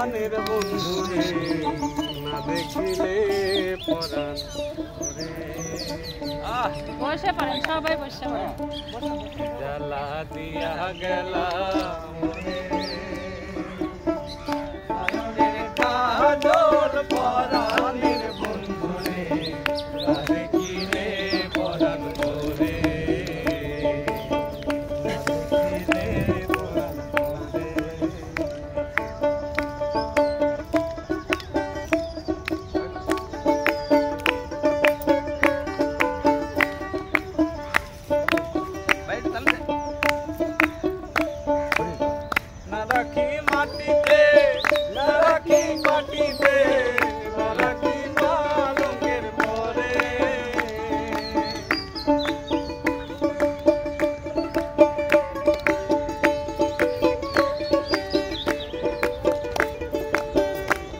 পরাণের বন্ধু রে, না দেখিলে পরাণ বসে পড়েন, সবাই বসে পড়েন। জ্বালা দিয়া গেলা কাজল পরাণের বন্ধু রে, না দেখিলে পরাণ করে মাটিতে না রাখি মাটিতে না রাখি পালঙ্কের পরে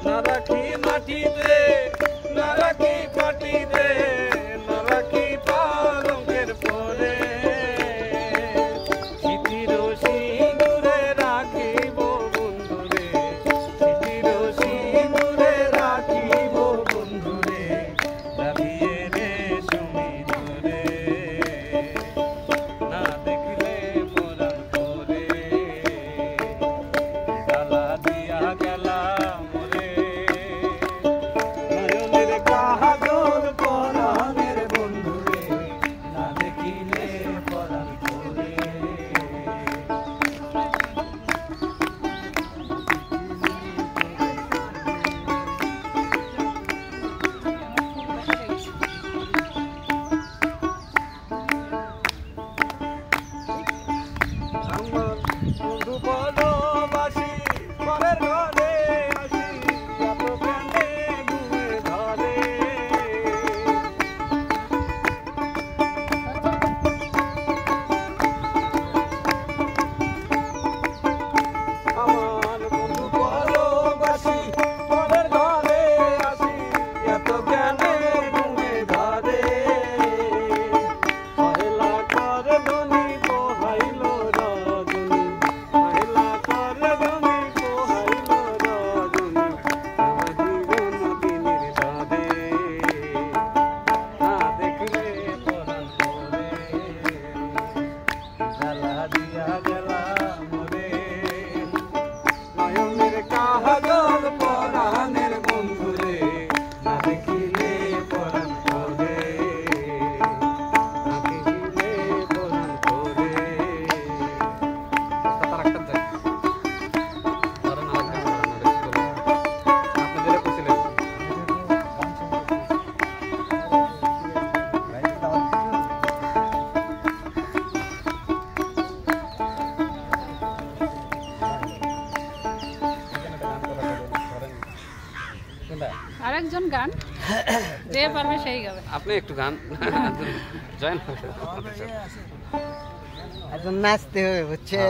না রাখি মাটিতে না রাখি মাটিতে না রাখি পালঙ্কের পরে আরেকজন গান যে পারবে সেই গাবে। আপনি একটু গান জয়েন নাচতে হবে বুঝছে।